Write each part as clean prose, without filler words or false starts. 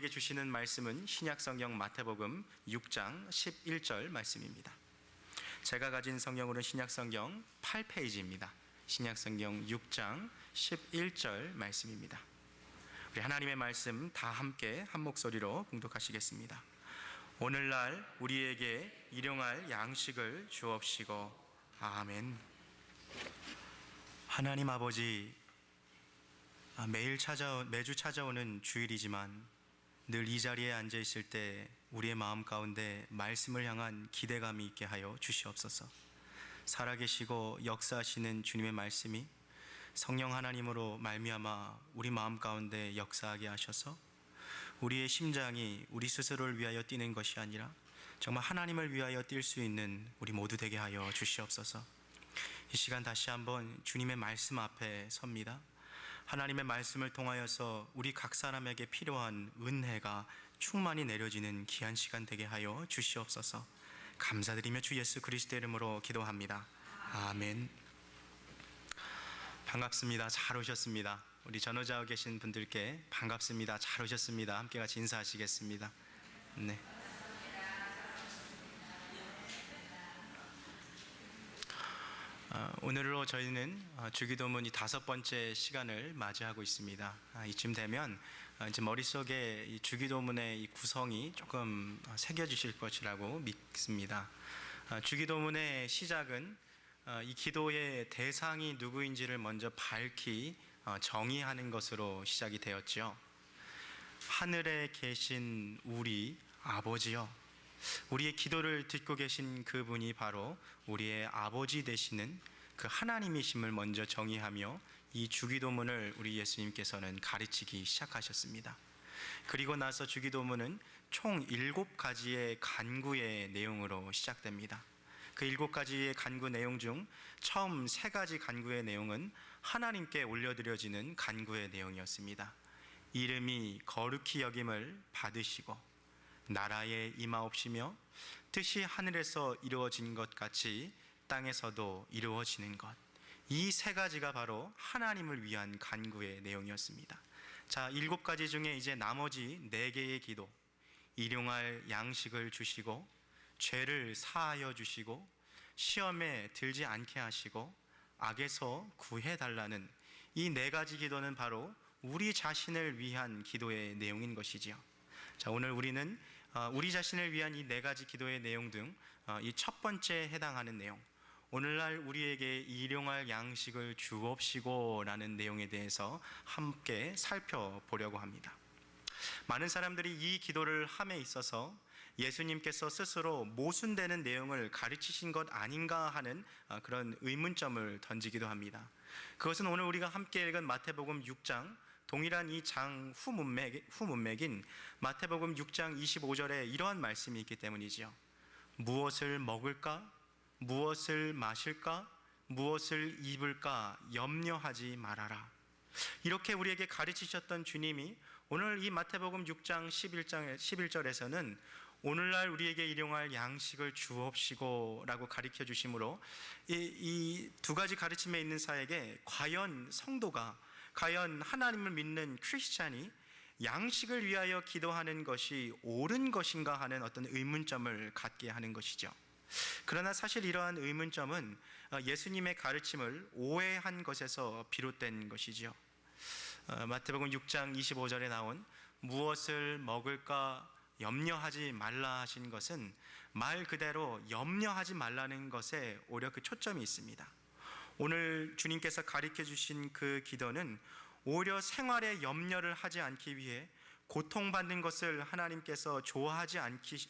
주시는 말씀은 신약성경 마태복음 6장 11절 말씀입니다. 제가 가진 성경으로는 신약성경 8페이지입니다. 신약성경 6장 11절 말씀입니다. 우리 하나님의 말씀 다 함께 한 목소리로 봉독하시겠습니다. 오늘날 우리에게 일용할 양식을 주옵시고. 아멘. 하나님 아버지, 매주 찾아오는 주일이지만 늘 이 자리에 앉아 있을 때 우리의 마음 가운데 말씀을 향한 기대감이 있게 하여 주시옵소서. 살아계시고 역사하시는 주님의 말씀이 성령 하나님으로 말미암아 우리 마음 가운데 역사하게 하셔서 우리의 심장이 우리 스스로를 위하여 뛰는 것이 아니라 정말 하나님을 위하여 뛸 수 있는 우리 모두 되게 하여 주시옵소서. 이 시간 다시 한번 주님의 말씀 앞에 섭니다. 하나님의 말씀을 통하여서 우리 각 사람에게 필요한 은혜가 충만히 내려지는 귀한 시간 되게 하여 주시옵소서. 감사드리며 주 예수 그리스도의 이름으로 기도합니다. 아멘. 반갑습니다. 잘 오셨습니다. 우리 전후좌우 계신 분들께 반갑습니다. 잘 오셨습니다. 함께 같이 인사하시겠습니다. 네. 오늘로 저희는 주기도문 이 5번째 시간을 맞이하고 있습니다. 이쯤 되면 이제 머릿속에 이 주기도문의 이 구성이 조금 새겨지실 것이라고 믿습니다. 주기도문의 시작은 이 기도의 대상이 누구인지를 먼저 밝히 정의하는 것으로 시작이 되었죠. 하늘에 계신 우리 아버지여, 우리의 기도를 듣고 계신 그분이 바로 우리의 아버지 되시는 그 하나님이심을 먼저 정의하며 이 주기도문을 우리 예수님께서는 가르치기 시작하셨습니다. 그리고 나서 주기도문은 총 7가지의 간구의 내용으로 시작됩니다. 그 7가지의 간구 내용 중 처음 3가지 간구의 내용은 하나님께 올려드려지는 간구의 내용이었습니다. 이름이 거룩히 여김을 받으시고 나라에 임하옵시며 뜻이 하늘에서 이루어진 것 같이 땅에서도 이루어지는 것. 이 3가지가 바로 하나님을 위한 간구의 내용이었습니다. 자, 7가지 중에 이제 나머지 4개의 기도, 일용할 양식을 주시고 죄를 사하여 주시고 시험에 들지 않게 하시고 악에서 구해달라는 이 4가지 기도는 바로 우리 자신을 위한 기도의 내용인 것이지요. 자, 오늘 우리는 우리 자신을 위한 이 4가지 기도의 내용 중 이 첫 번째에 해당하는 내용, 오늘날 우리에게 일용할 양식을 주옵시고 라는 내용에 대해서 함께 살펴보려고 합니다. 많은 사람들이 이 기도를 함에 있어서 예수님께서 스스로 모순되는 내용을 가르치신 것 아닌가 하는 그런 의문점을 던지기도 합니다. 그것은 오늘 우리가 함께 읽은 마태복음 6장 동일한 이 장 후문맥인 마태복음 6장 25절에 이러한 말씀이 있기 때문이지요. 무엇을 먹을까? 무엇을 마실까? 무엇을 입을까? 염려하지 말아라. 이렇게 우리에게 가르치셨던 주님이 오늘 이 마태복음 6장 11절에서는 오늘날 우리에게 일용할 양식을 주옵시고 라고 가르쳐 주심으로 이 2가지 가르침에 있는 사에게 과연 성도가, 과연 하나님을 믿는 크리스찬이 양식을 위하여 기도하는 것이 옳은 것인가 하는 어떤 의문점을 갖게 하는 것이죠. 그러나 사실 이러한 의문점은 예수님의 가르침을 오해한 것에서 비롯된 것이죠. 마태복음 6장 25절에 나온 무엇을 먹을까 염려하지 말라 하신 것은 말 그대로 염려하지 말라는 것에 오히려 그 초점이 있습니다. 오늘 주님께서 가르쳐 주신 그 기도는 오히려 생활에 염려를 하지 않기 위해 고통받는 것을 하나님께서 좋아하지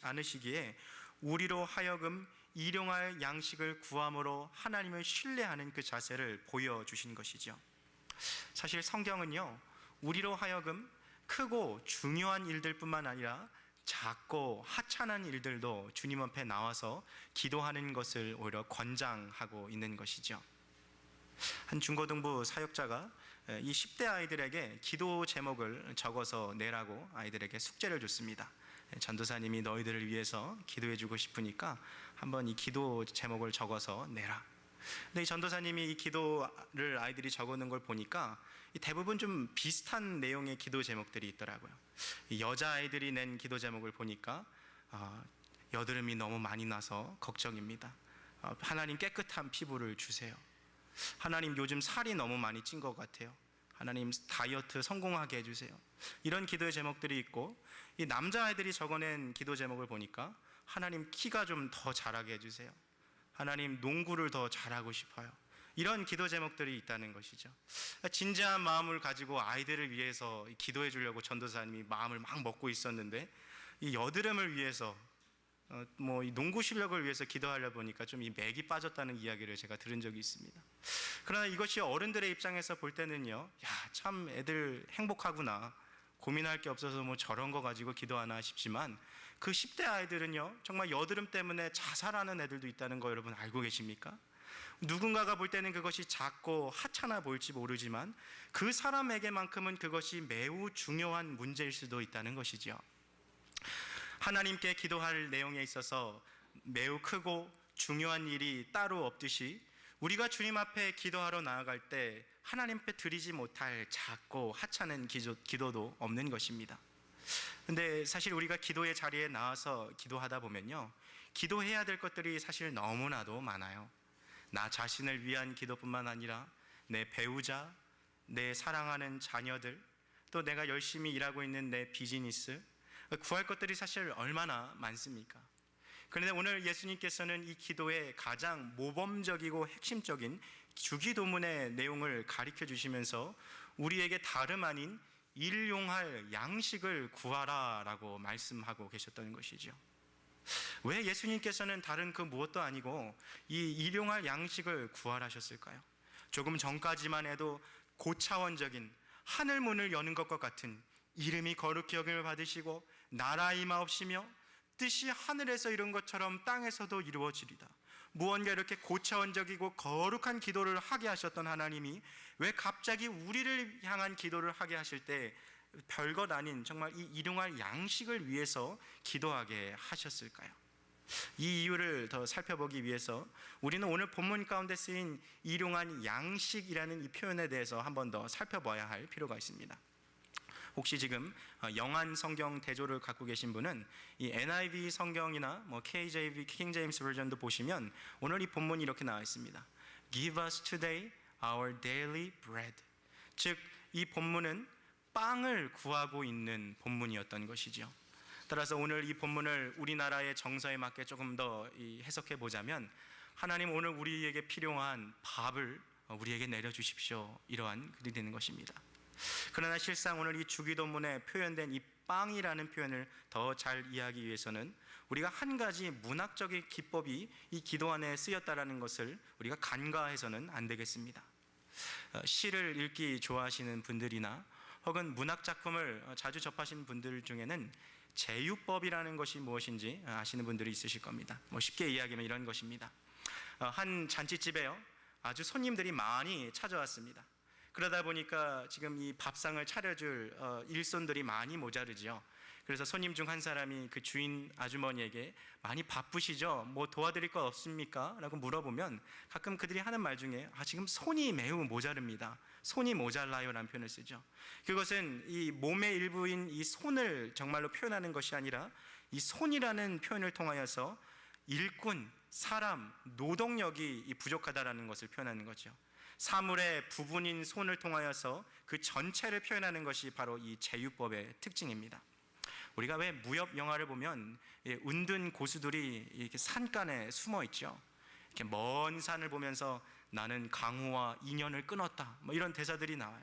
않으시기에 우리로 하여금 일용할 양식을 구함으로 하나님을 신뢰하는 그 자세를 보여주신 것이죠. 사실 성경은요, 우리로 하여금 크고 중요한 일들뿐만 아니라 작고 하찮은 일들도 주님 앞에 나와서 기도하는 것을 오히려 권장하고 있는 것이죠. 한 중고등부 사역자가 이 10대 아이들에게 기도 제목을 적어서 내라고 아이들에게 숙제를 줬습니다. 전도사님이 너희들을 위해서 기도해 주고 싶으니까 한번 이 기도 제목을 적어서 내라. 근데 이 전도사님이 이 기도를 아이들이 적어놓은 걸 보니까 대부분 좀 비슷한 내용의 기도 제목들이 있더라고요. 이 여자아이들이 낸 기도 제목을 보니까 여드름이 너무 많이 나서 걱정입니다. 하나님 깨끗한 피부를 주세요. 하나님 요즘 살이 너무 많이 찐 것 같아요. 하나님 다이어트 성공하게 해주세요. 이런 기도의 제목들이 있고, 이 남자아이들이 적어낸 기도 제목을 보니까 하나님 키가 좀 더 자라게 해주세요. 하나님 농구를 더 잘하고 싶어요. 이런 기도 제목들이 있다는 것이죠. 진지한 마음을 가지고 아이들을 위해서 기도해 주려고 전도사님이 마음을 막 먹고 있었는데, 이 여드름을 위해서 이 농구 실력을 위해서 기도하려 보니까 좀 이 맥이 빠졌다는 이야기를 제가 들은 적이 있습니다. 그러나 이것이 어른들의 입장에서 볼 때는요, 야, 참 애들 행복하구나, 고민할 게 없어서 뭐 저런 거 가지고 기도하나 싶지만, 그 10대 아이들은요, 정말 여드름 때문에 자살하는 애들도 있다는 거 여러분 알고 계십니까? 누군가가 볼 때는 그것이 작고 하찮아 보일지 모르지만 그 사람에게만큼은 그것이 매우 중요한 문제일 수도 있다는 것이죠. 하나님께 기도할 내용에 있어서 매우 크고 중요한 일이 따로 없듯이, 우리가 주님 앞에 기도하러 나아갈 때 하나님 앞에 드리지 못할 작고 하찮은 기도도 없는 것입니다. 근데 사실 우리가 기도의 자리에 나와서 기도하다 보면요, 기도해야 될 것들이 사실 너무나도 많아요. 나 자신을 위한 기도뿐만 아니라 내 배우자, 내 사랑하는 자녀들, 또 내가 열심히 일하고 있는 내 비즈니스, 구할 것들이 사실 얼마나 많습니까? 그런데 오늘 예수님께서는 이 기도의 가장 모범적이고 핵심적인 주기도문의 내용을 가르쳐 주시면서 우리에게 다름 아닌 일용할 양식을 구하라라고 말씀하고 계셨던 것이죠. 왜 예수님께서는 다른 그 무엇도 아니고 이 일용할 양식을 구하라셨을까요? 조금 전까지만 해도 고차원적인 하늘 문을 여는 것과 같은, 이름이 거룩히 여김을 받으시고 나라 임하옵시며 뜻이 하늘에서 이룬 것처럼 땅에서도 이루어지리다, 무언가 이렇게 고차원적이고 거룩한 기도를 하게 하셨던 하나님이 왜 갑자기 우리를 향한 기도를 하게 하실 때 별것 아닌 정말 이 일용할 양식을 위해서 기도하게 하셨을까요? 이 이유를 더 살펴보기 위해서 우리는 오늘 본문 가운데 쓰인 일용한 양식이라는 이 표현에 대해서 한 번 더 살펴봐야 할 필요가 있습니다. 혹시 지금 영한 성경 대조를 갖고 계신 분은 이 NIV 성경이나 KJV, King James 버전도 보시면 오늘 이 본문이 이렇게 나와 있습니다. Give us today our daily bread. 즉, 이 본문은 빵을 구하고 있는 본문이었던 것이죠. 따라서 오늘 이 본문을 우리나라의 정서에 맞게 조금 더 해석해 보자면, 하나님 오늘 우리에게 필요한 밥을 우리에게 내려주십시오, 이러한 글이 되는 것입니다. 그러나 실상 오늘 이 주기도문에 표현된 이 빵이라는 표현을 더 잘 이해하기 위해서는 우리가 한 가지 문학적인 기법이 이 기도 안에 쓰였다라는 것을 우리가 간과해서는 안 되겠습니다. 시를 읽기 좋아하시는 분들이나 혹은 문학 작품을 자주 접하시는 분들 중에는 제유법이라는 것이 무엇인지 아시는 분들이 있으실 겁니다. 쉽게 이야기하면 이런 것입니다. 한 잔치집에요, 아주 손님들이 많이 찾아왔습니다. 그러다 보니까 지금 이 밥상을 차려줄 일손들이 많이 모자르지요. 그래서 손님 중 한 사람이 그 주인 아주머니에게 많이 바쁘시죠? 뭐 도와드릴 거 없습니까? 라고 물어보면 가끔 그들이 하는 말 중에 지금 손이 매우 모자릅니다, 손이 모자라요 라는 표현을 쓰죠. 그것은 이 몸의 일부인 이 손을 정말로 표현하는 것이 아니라 이 손이라는 표현을 통하여서 일꾼, 사람, 노동력이 부족하다라는 것을 표현하는 거죠. 사물의 부분인 손을 통하여서 그 전체를 표현하는 것이 바로 이 제유법의 특징입니다. 우리가 왜 무협 영화를 보면 은둔 고수들이 이렇게 산간에 숨어 있죠. 이렇게 먼 산을 보면서 나는 강호와 인연을 끊었다, 이런 대사들이 나와요.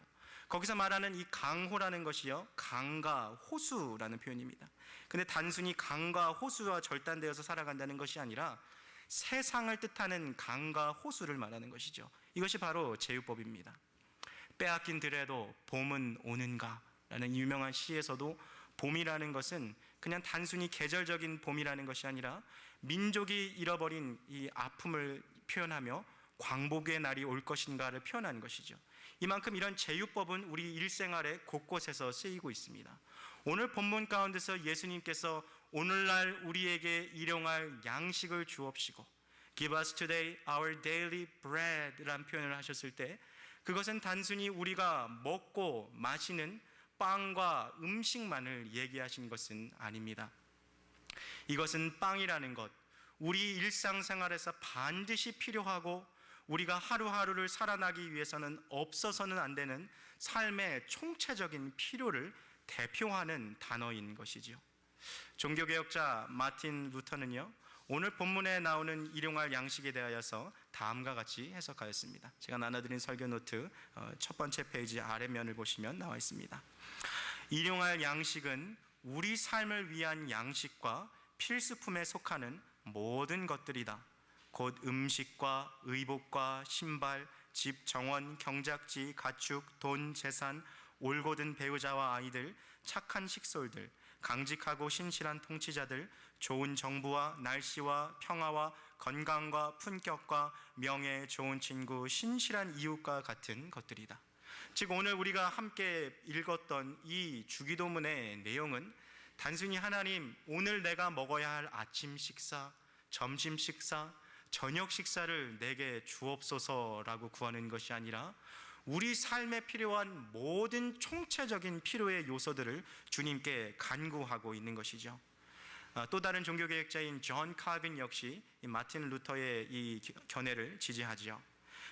거기서 말하는 이 강호라는 것이요, 강과 호수라는 표현입니다. 근데 단순히 강과 호수와 절단되어서 살아간다는 것이 아니라 세상을 뜻하는 강과 호수를 말하는 것이죠. 이것이 바로 제유법입니다. 빼앗긴 들에도 봄은 오는가 라는 유명한 시에서도 봄이라는 것은 그냥 단순히 계절적인 봄이라는 것이 아니라 민족이 잃어버린 이 아픔을 표현하며 광복의 날이 올 것인가를 표현하는 것이죠. 이만큼 이런 제유법은 우리 일생활에 곳곳에서 쓰이고 있습니다. 오늘 본문 가운데서 예수님께서 오늘날 우리에게 일용할 양식을 주옵시고 Give us today our daily bread 라는 표현을 하셨을 때, 그것은 단순히 우리가 먹고 마시는 빵과 음식만을 얘기하신 것은 아닙니다. 이것은 빵이라는 것, 우리 일상생활에서 반드시 필요하고 우리가 하루하루를 살아나기 위해서는 없어서는 안 되는 삶의 총체적인 필요를 대표하는 단어인 것이지요. 종교개혁자 마틴 루터는요, 오늘 본문에 나오는 일용할 양식에 대하여서 다음과 같이 해석하였습니다. 제가 나눠드린 설교 노트 첫 번째 페이지 아래면을 보시면 나와 있습니다. 일용할 양식은 우리 삶을 위한 양식과 필수품에 속하는 모든 것들이다. 곧 음식과 의복과 신발, 집, 정원, 경작지, 가축, 돈, 재산, 올곧은 배우자와 아이들, 착한 식솔들, 강직하고 신실한 통치자들, 좋은 정부와 날씨와 평화와 건강과 품격과 명예, 좋은 친구, 신실한 이웃과 같은 것들이다. 즉 오늘 우리가 함께 읽었던 이 주기도문의 내용은 단순히 하나님 오늘 내가 먹어야 할 아침 식사, 점심 식사, 저녁 식사를 내게 주옵소서라고 구하는 것이 아니라 우리 삶에 필요한 모든 총체적인 필요의 요소들을 주님께 간구하고 있는 것이죠. 또 다른 종교개혁자인 존 칼빈 역시 마틴 루터의 이 견해를 지지하지요.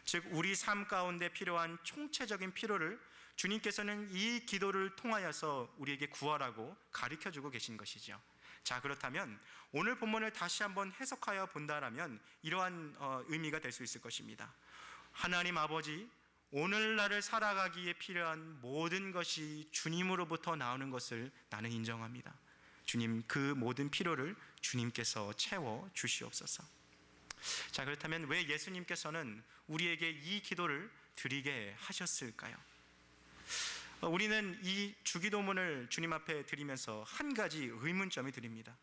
즉 우리 삶 가운데 필요한 총체적인 필요를 주님께서는 이 기도를 통하여서 우리에게 구하라고 가르쳐주고 계신 것이죠. 자, 그렇다면 오늘 본문을 다시 한번 해석하여 본다라면 이러한 의미가 될 수 있을 것입니다. 하나님 아버지, 오늘날을 살아가기에 필요한 모든 것이 주님으로부터 나오는 것을 나는 인정합니다. 주님, 그 모든 필요를 주님께서 채워 주시옵소서. 자, 그렇다면 왜 예수님께서는 우리에게 이 기도를 드리게 하셨을까요? 우리는 이 주기도문을 주님 앞에 드리면서 한 가지 의문점이 드립니다.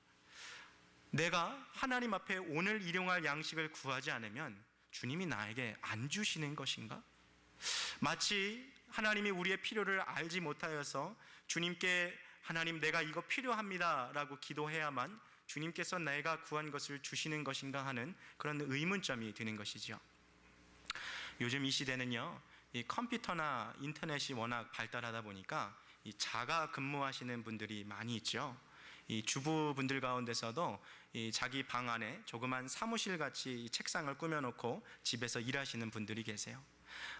내가 하나님 앞에 오늘 일용할 양식을 구하지 않으면 주님이 나에게 안 주시는 것인가? 마치 하나님이 우리의 필요를 알지 못하여서 주님께 하나님 내가 이거 필요합니다 라고 기도해야만 주님께서 내가 구한 것을 주시는 것인가 하는 그런 의문점이 드는 것이죠. 요즘 이 시대는요, 이 컴퓨터나 인터넷이 워낙 발달하다 보니까 이 자가 근무하시는 분들이 많이 있죠. 이 주부분들 가운데서도 이 자기 방 안에 조그만 사무실 같이 책상을 꾸며놓고 집에서 일하시는 분들이 계세요.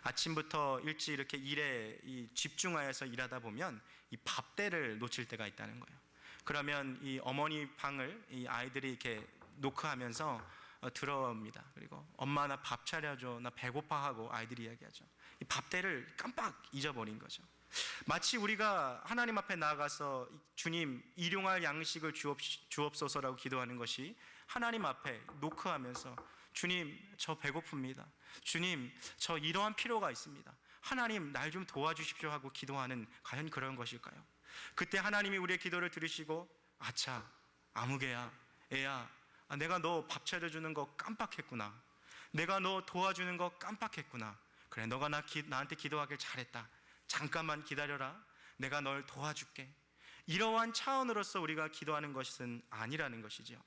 아침부터 일찍 이렇게 일에 집중하여서 일하다 보면 이 밥대를 놓칠 때가 있다는 거예요. 그러면 이 어머니 방을 이 아이들이 이렇게 노크하면서 들어옵니다. 그리고 엄마 나 밥 차려줘, 나 배고파 하고 아이들이 이야기하죠. 이 밥대를 깜빡 잊어버린 거죠. 마치 우리가 하나님 앞에 나아가서 주님 일용할 양식을 주옵소서라고 기도하는 것이 하나님 앞에 노크하면서 주님 저 배고픕니다, 주님 저 이러한 필요가 있습니다, 하나님 날 좀 도와주십시오 하고 기도하는 과연 그런 것일까요? 그때 하나님이 우리의 기도를 들으시고 아차 아무개야 애야, 내가 너 밥 차려주는 거 깜빡했구나, 내가 너 도와주는 거 깜빡했구나, 그래 너가 나한테 기도하길 잘했다, 잠깐만 기다려라, 내가 널 도와줄게. 이러한 차원으로서 우리가 기도하는 것은 아니라는 것이죠.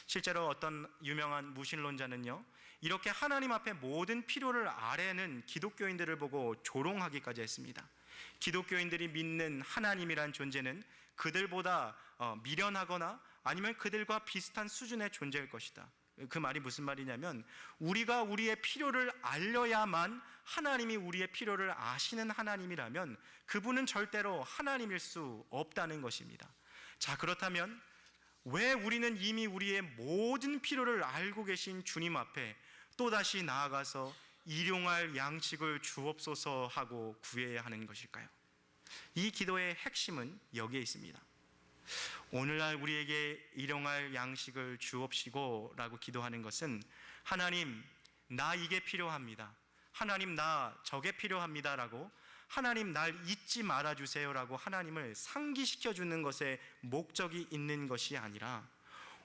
실제로 어떤 유명한 무신론자는요, 이렇게 하나님 앞에 모든 필요를 아뢰는 기독교인들을 보고 조롱하기까지 했습니다. 기독교인들이 믿는 하나님이란 존재는 그들보다 미련하거나 아니면 그들과 비슷한 수준의 존재일 것이다. 그 말이 무슨 말이냐면 우리가 우리의 필요를 알려야만 하나님이 우리의 필요를 아시는 하나님이라면 그분은 절대로 하나님일 수 없다는 것입니다. 자, 그렇다면 왜 우리는 이미 우리의 모든 필요를 알고 계신 주님 앞에 또다시 나아가서 일용할 양식을 주옵소서 하고 구해야 하는 것일까요? 이 기도의 핵심은 여기에 있습니다. 오늘날 우리에게 일용할 양식을 주옵시고 라고 기도하는 것은 하나님 나 이게 필요합니다, 하나님 나 저게 필요합니다 라고 하나님 날 잊지 말아주세요 라고 하나님을 상기시켜 주는 것에 목적이 있는 것이 아니라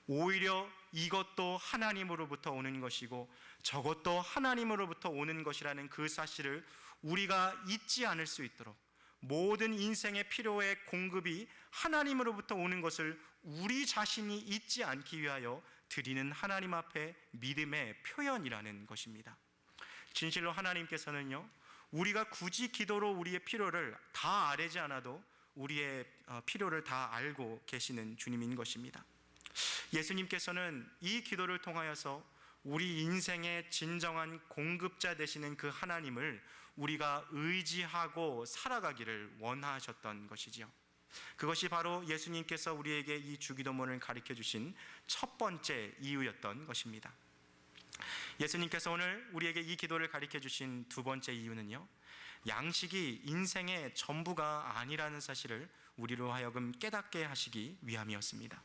오히려 이것도 하나님으로부터 오는 것이고 저것도 하나님으로부터 오는 것이라는 그 사실을 우리가 잊지 않을 수 있도록 모든 인생의 필요의 공급이 하나님으로부터 오는 것을 우리 자신이 잊지 않기 위하여 드리는 하나님 앞에 믿음의 표현이라는 것입니다. 진실로 하나님께서는요, 우리가 굳이 기도로 우리의 필요를 다 아뢰지 않아도 우리의 필요를 다 알고 계시는 주님인 것입니다. 예수님께서는 이 기도를 통하여서 우리 인생의 진정한 공급자 되시는 그 하나님을 우리가 의지하고 살아가기를 원하셨던 것이지요. 그것이 바로 예수님께서 우리에게 이 주기도문을 가르쳐 주신 첫 번째 이유였던 것입니다. 예수님께서 오늘 우리에게 이 기도를 가르쳐 주신 두 번째 이유는요, 양식이 인생의 전부가 아니라는 사실을 우리로 하여금 깨닫게 하시기 위함이었습니다.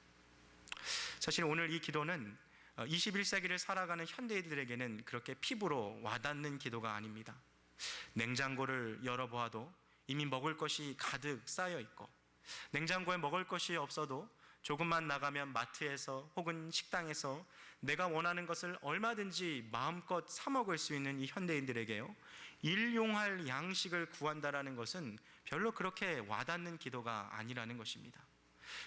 사실 오늘 이 기도는 21세기를 살아가는 현대인들에게는 그렇게 피부로 와닿는 기도가 아닙니다. 냉장고를 열어보아도 이미 먹을 것이 가득 쌓여 있고, 냉장고에 먹을 것이 없어도 조금만 나가면 마트에서 혹은 식당에서 내가 원하는 것을 얼마든지 마음껏 사 먹을 수 있는 이 현대인들에게요, 일용할 양식을 구한다라는 것은 별로 그렇게 와닿는 기도가 아니라는 것입니다.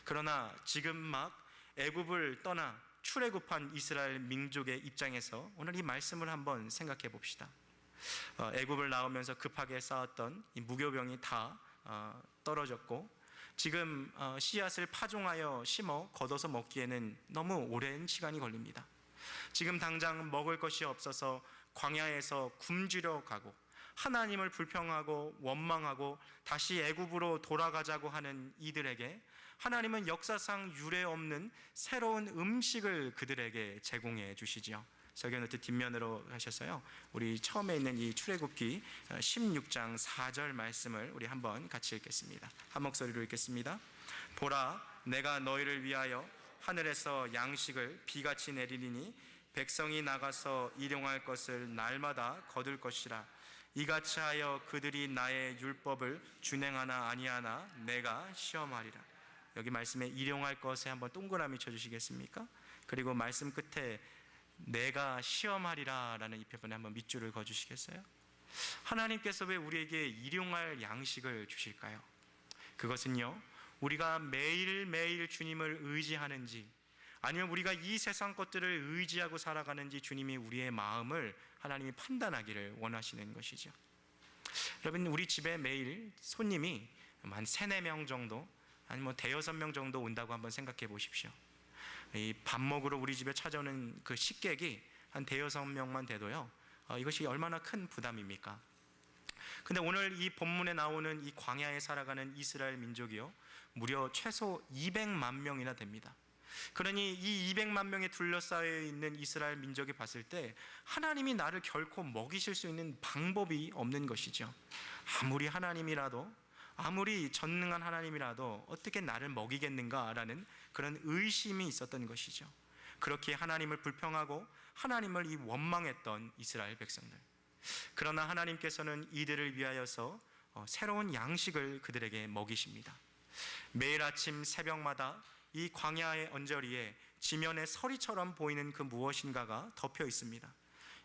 그러나 지금 막 애굽을 떠나 출애굽한 이스라엘 민족의 입장에서 오늘 이 말씀을 한번 생각해 봅시다. 애굽을 나오면서 급하게 쌓았던 이 무교병이 다 떨어졌고, 지금 씨앗을 파종하여 심어 걷어서 먹기에는 너무 오랜 시간이 걸립니다. 지금 당장 먹을 것이 없어서 광야에서 굶주려 가고, 하나님을 불평하고 원망하고 다시 애굽으로 돌아가자고 하는 이들에게 하나님은 역사상 유례 없는 새로운 음식을 그들에게 제공해 주시지요. 설교노트 뒷면으로 하셔서요, 우리 처음에 있는 이 출애굽기 16장 4절 말씀을 우리 한번 같이 읽겠습니다. 한 목소리로 읽겠습니다. 보라, 내가 너희를 위하여 하늘에서 양식을 비같이 내리리니 백성이 나가서 일용할 것을 날마다 거둘 것이라. 이같이 하여 그들이 나의 율법을 준행하나 아니하나 내가 시험하리라. 여기 말씀에 일용할 것에 한번 동그라미 쳐주시겠습니까? 그리고 말씀 끝에 내가 시험하리라 라는 이 표현에 한번 밑줄을 그어주시겠어요? 하나님께서 왜 우리에게 일용할 양식을 주실까요? 그것은요, 우리가 매일매일 주님을 의지하는지, 아니면 우리가 이 세상 것들을 의지하고 살아가는지 주님이 우리의 마음을 하나님이 판단하기를 원하시는 것이죠. 여러분, 우리 집에 매일 손님이 한 3-4명 정도, 아니면 대여섯 명 정도 온다고 한번 생각해 보십시오. 이 밥 먹으러 우리 집에 찾아오는 그 식객이 한 대여섯 명만 돼도요, 이것이 얼마나 큰 부담입니까? 근데 오늘 이 본문에 나오는 이 광야에 살아가는 이스라엘 민족이요, 무려 최소 200만 명이나 됩니다. 그러니 이 200만 명에 둘러싸여 있는 이스라엘 민족이 봤을 때 하나님이 나를 결코 먹이실 수 있는 방법이 없는 것이죠. 아무리 하나님이라도, 아무리 전능한 하나님이라도 어떻게 나를 먹이겠는가라는 그런 의심이 있었던 것이죠. 그렇게 하나님을 불평하고 하나님을 원망했던 이스라엘 백성들. 그러나 하나님께서는 이들을 위하여서 새로운 양식을 그들에게 먹이십니다. 매일 아침 새벽마다 이 광야의 언저리에 지면에 서리처럼 보이는 그 무엇인가가 덮여 있습니다.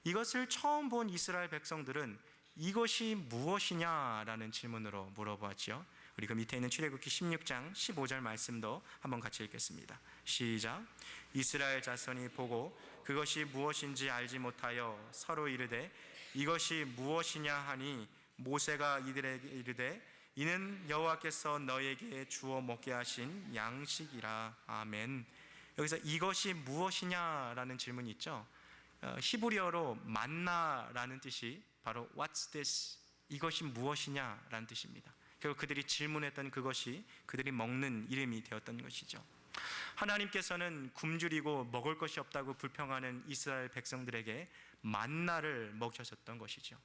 이것을 처음 본 이스라엘 백성들은 이것이 무엇이냐라는 질문으로 물어보았죠. 우리 그 밑에 있는 출애굽기 16장 15절 말씀도 한번 같이 읽겠습니다. 시작. 이스라엘 자손이 보고 그것이 무엇인지 알지 못하여 서로 이르되 이것이 무엇이냐 하니 모세가 이들에게 이르되 이는 여호와께서 너에게 주어 먹게 하신 양식이라. 아멘. 여기서 이것이 무엇이냐라는 질문이 있죠. 히브리어로 만나라는 뜻이 바로 What's this? 이것이 무엇이냐라는 뜻입니다. 결국 그들이 질문했던 그것이 그들이 먹는 이름이 되었던 것이죠. 하나님께서는 굶주리고 먹을 것이 없다고 불평하는 이스라엘 백성들에게 만나를 먹이셨던 것이죠.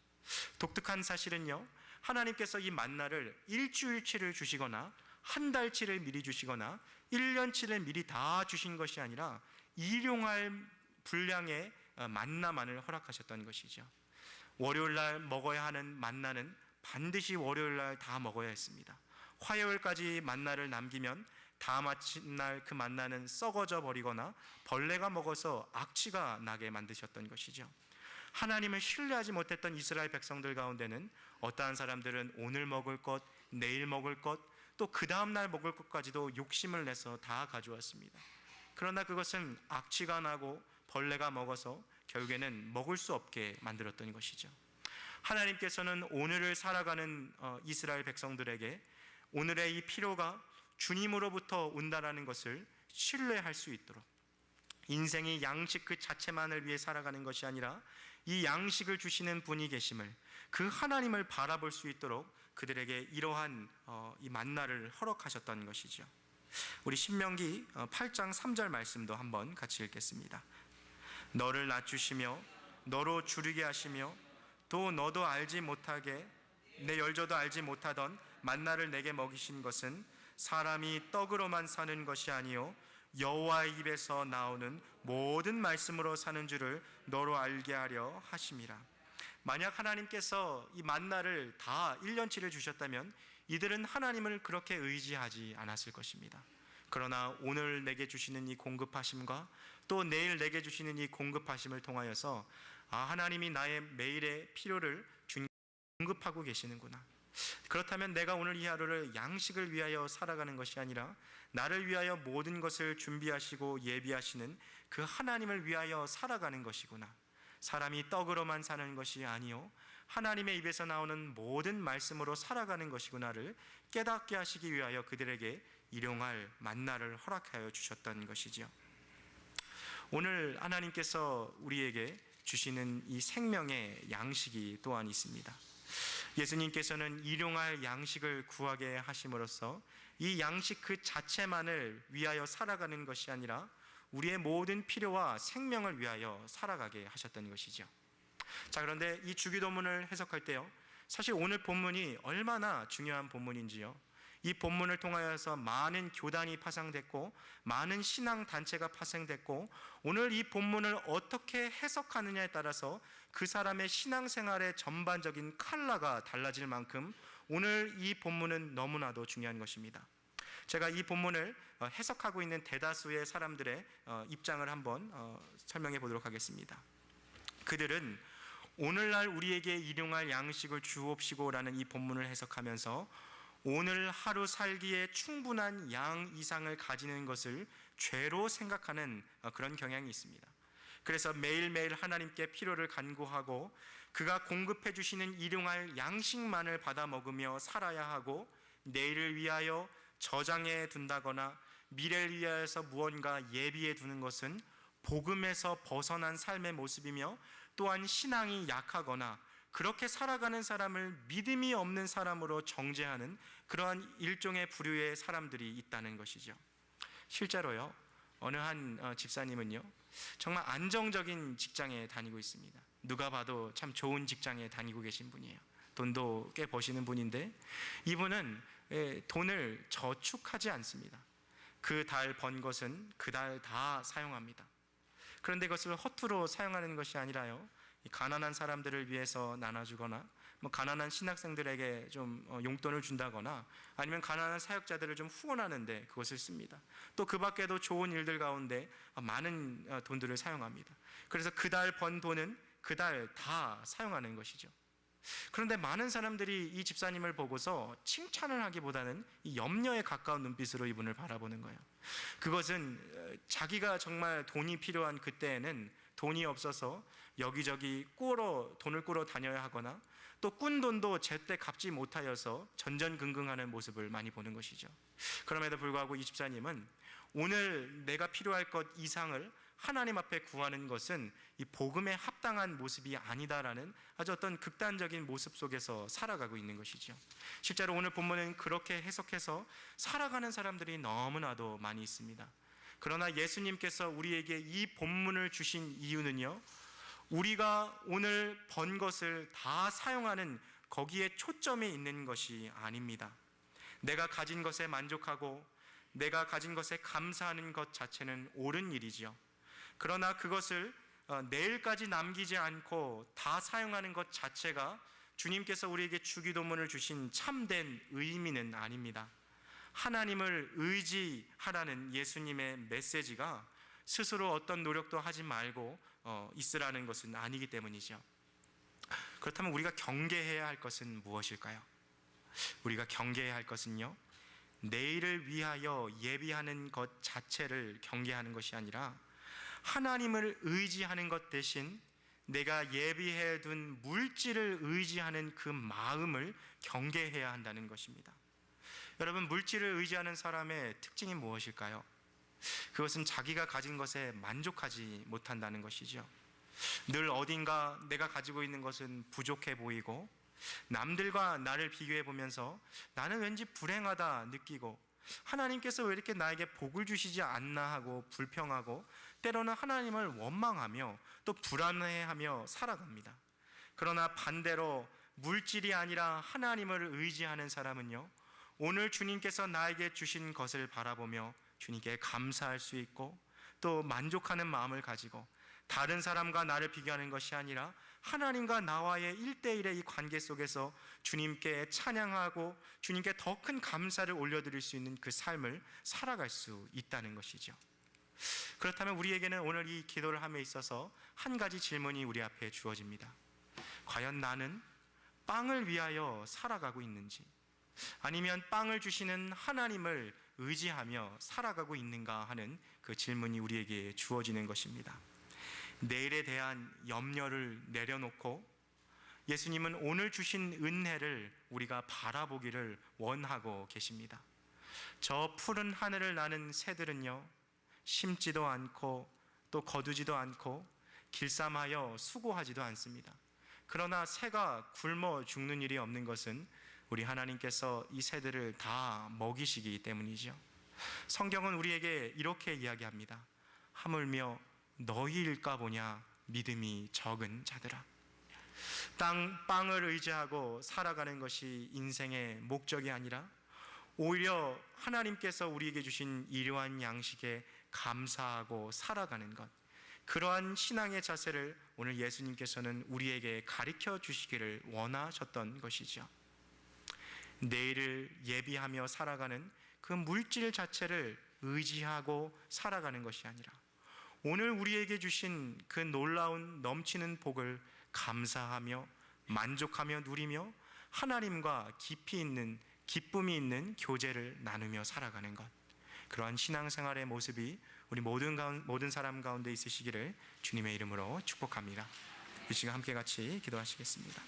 독특한 사실은요, 하나님께서 이 만나를 일주일치를 주시거나 한 달치를 미리 주시거나 1년치를 미리 다 주신 것이 아니라 일용할 분량의 만나만을 허락하셨던 것이죠. 월요일날 먹어야 하는 만나는 반드시 월요일날 다 먹어야 했습니다. 화요일까지 만나를 남기면 다음 아침날 그 만나는 썩어져 버리거나 벌레가 먹어서 악취가 나게 만드셨던 것이죠. 하나님을 신뢰하지 못했던 이스라엘 백성들 가운데는 어떠한 사람들은 오늘 먹을 것, 내일 먹을 것, 또 그 다음날 먹을 것까지도 욕심을 내서 다 가져왔습니다. 그러나 그것은 악취가 나고 벌레가 먹어서 결국에는 먹을 수 없게 만들었던 것이죠. 하나님께서는 오늘을 살아가는 이스라엘 백성들에게 오늘의 이 필요가 주님으로부터 온다라는 것을 신뢰할 수 있도록, 인생이 양식 그 자체만을 위해 살아가는 것이 아니라 이 양식을 주시는 분이 계심을, 그 하나님을 바라볼 수 있도록 그들에게 이러한 이 만나를 허락하셨던 것이죠. 우리 신명기 8장 3절 말씀도 한번 같이 읽겠습니다. 너를 낮추시며 너로 주르게 하시며 또 너도 알지 못하게 내 열조도 알지 못하던 만나를 내게 먹이신 것은 사람이 떡으로만 사는 것이 아니요 여호와의 입에서 나오는 모든 말씀으로 사는 줄을 너로 알게 하려 하심이라. 만약 하나님께서 이 만나를 다 1년치를 주셨다면 이들은 하나님을 그렇게 의지하지 않았을 것입니다. 그러나 오늘 내게 주시는 이 공급하심과 또 내일 내게 주시는 이 공급하심을 통하여서 하나님이 나의 매일의 필요를 공급하고 계시는구나. 그렇다면 내가 오늘 이 하루를 양식을 위하여 살아가는 것이 아니라 나를 위하여 모든 것을 준비하시고 예비하시는 그 하나님을 위하여 살아가는 것이구나. 사람이 떡으로만 사는 것이 아니요 하나님의 입에서 나오는 모든 말씀으로 살아가는 것이구나를 깨닫게 하시기 위하여 그들에게 일용할 만나를 허락하여 주셨던 것이지요. 오늘 하나님께서 우리에게 주시는 이 생명의 양식이 또한 있습니다. 예수님께서는 일용할 양식을 구하게 하심으로써 이 양식 그 자체만을 위하여 살아가는 것이 아니라 우리의 모든 필요와 생명을 위하여 살아가게 하셨던 것이죠. 자, 그런데 이 주기도문을 해석할 때요, 사실 오늘 본문이 얼마나 중요한 본문인지요, 이 본문을 통하여서 많은 교단이 파생됐고 많은 신앙단체가 파생됐고 오늘 이 본문을 어떻게 해석하느냐에 따라서 그 사람의 신앙생활의 전반적인 컬러가 달라질 만큼 오늘 이 본문은 너무나도 중요한 것입니다. 제가 이 본문을 해석하고 있는 대다수의 사람들의 입장을 한번 설명해 보도록 하겠습니다. 그들은 오늘날 우리에게 일용할 양식을 주옵시고라는 이 본문을 해석하면서 오늘 하루 살기에 충분한 양 이상을 가지는 것을 죄로 생각하는 그런 경향이 있습니다. 그래서 매일매일 하나님께 필요를 간구하고 그가 공급해 주시는 일용할 양식만을 받아 먹으며 살아야 하고 내일을 위하여 저장해 둔다거나 미래를 위하여서 무언가 예비해 두는 것은 복음에서 벗어난 삶의 모습이며 또한 신앙이 약하거나 그렇게 살아가는 사람을 믿음이 없는 사람으로 정죄하는 그러한 일종의 부류의 사람들이 있다는 것이죠. 실제로요, 어느 한 집사님은요 정말 안정적인 직장에 다니고 있습니다. 누가 봐도 참 좋은 직장에 다니고 계신 분이에요. 돈도 꽤 버시는 분인데 이분은 돈을 저축하지 않습니다. 그 달 번 것은 그 달 다 사용합니다. 그런데 그것을 허투루 사용하는 것이 아니라요, 가난한 사람들을 위해서 나눠주거나 가난한 신학생들에게 좀 용돈을 준다거나 아니면 가난한 사역자들을 좀 후원하는데 그것을 씁니다. 또 그 밖에도 좋은 일들 가운데 많은 돈들을 사용합니다. 그래서 그 달 번 돈은 그 달 다 사용하는 것이죠. 그런데 많은 사람들이 이 집사님을 보고서 칭찬을 하기보다는 이 염려에 가까운 눈빛으로 이분을 바라보는 거예요. 그것은 자기가 정말 돈이 필요한 그때에는 돈이 없어서 여기저기 돈을 꾸러 다녀야 하거나 또 꾼 돈도 제때 갚지 못하여서 전전긍긍하는 모습을 많이 보는 것이죠. 그럼에도 불구하고 이 집사님은 오늘 내가 필요할 것 이상을 하나님 앞에 구하는 것은 이 복음에 합당한 모습이 아니다라는 아주 어떤 극단적인 모습 속에서 살아가고 있는 것이죠. 실제로 오늘 본문은 그렇게 해석해서 살아가는 사람들이 너무나도 많이 있습니다. 그러나 예수님께서 우리에게 이 본문을 주신 이유는요, 우리가 오늘 번 것을 다 사용하는 거기에 초점이 있는 것이 아닙니다. 내가 가진 것에 만족하고 내가 가진 것에 감사하는 것 자체는 옳은 일이지요. 그러나 그것을 내일까지 남기지 않고 다 사용하는 것 자체가 주님께서 우리에게 주기도문을 주신 참된 의미는 아닙니다. 하나님을 의지하라는 예수님의 메시지가 스스로 어떤 노력도 하지 말고 있으라는 것은 아니기 때문이죠. 그렇다면 우리가 경계해야 할 것은 무엇일까요? 우리가 경계해야 할 것은요, 내일을 위하여 예비하는 것 자체를 경계하는 것이 아니라 하나님을 의지하는 것 대신 내가 예비해 둔 물질을 의지하는 그 마음을 경계해야 한다는 것입니다. 여러분, 물질을 의지하는 사람의 특징이 무엇일까요? 그것은 자기가 가진 것에 만족하지 못한다는 것이죠. 늘 어딘가 내가 가지고 있는 것은 부족해 보이고, 남들과 나를 비교해 보면서 나는 왠지 불행하다 느끼고, 하나님께서 왜 이렇게 나에게 복을 주시지 않나 하고 불평하고, 때로는 하나님을 원망하며 또 불안해하며 살아갑니다. 그러나 반대로 물질이 아니라 하나님을 의지하는 사람은요, 오늘 주님께서 나에게 주신 것을 바라보며 주님께 감사할 수 있고, 또 만족하는 마음을 가지고 다른 사람과 나를 비교하는 것이 아니라 하나님과 나와의 1대1의 이 관계 속에서 주님께 찬양하고 주님께 더 큰 감사를 올려드릴 수 있는 그 삶을 살아갈 수 있다는 것이죠. 그렇다면 우리에게는 오늘 이 기도를 함에 있어서 한 가지 질문이 우리 앞에 주어집니다. 과연 나는 빵을 위하여 살아가고 있는지, 아니면 빵을 주시는 하나님을 의지하며 살아가고 있는가 하는 그 질문이 우리에게 주어지는 것입니다. 내일에 대한 염려를 내려놓고 예수님은 오늘 주신 은혜를 우리가 바라보기를 원하고 계십니다. 저 푸른 하늘을 나는 새들은요, 심지도 않고 또 거두지도 않고 길쌈하여 수고하지도 않습니다. 그러나 새가 굶어 죽는 일이 없는 것은 우리 하나님께서 이 새들을 다 먹이시기 때문이죠. 성경은 우리에게 이렇게 이야기합니다. 하물며 너희일까 보냐, 믿음이 적은 자들아. 빵을 의지하고 살아가는 것이 인생의 목적이 아니라 오히려 하나님께서 우리에게 주신 이러한 양식에 감사하고 살아가는 것, 그러한 신앙의 자세를 오늘 예수님께서는 우리에게 가르쳐 주시기를 원하셨던 것이죠. 내일을 예비하며 살아가는 그 물질 자체를 의지하고 살아가는 것이 아니라 오늘 우리에게 주신 그 놀라운 넘치는 복을 감사하며 만족하며 누리며 하나님과 깊이 있는 기쁨이 있는 교제를 나누며 살아가는 것, 그러한 신앙생활의 모습이 우리 모든 사람 가운데 있으시기를 주님의 이름으로 축복합니다. 이 시간 함께 같이 기도하시겠습니다.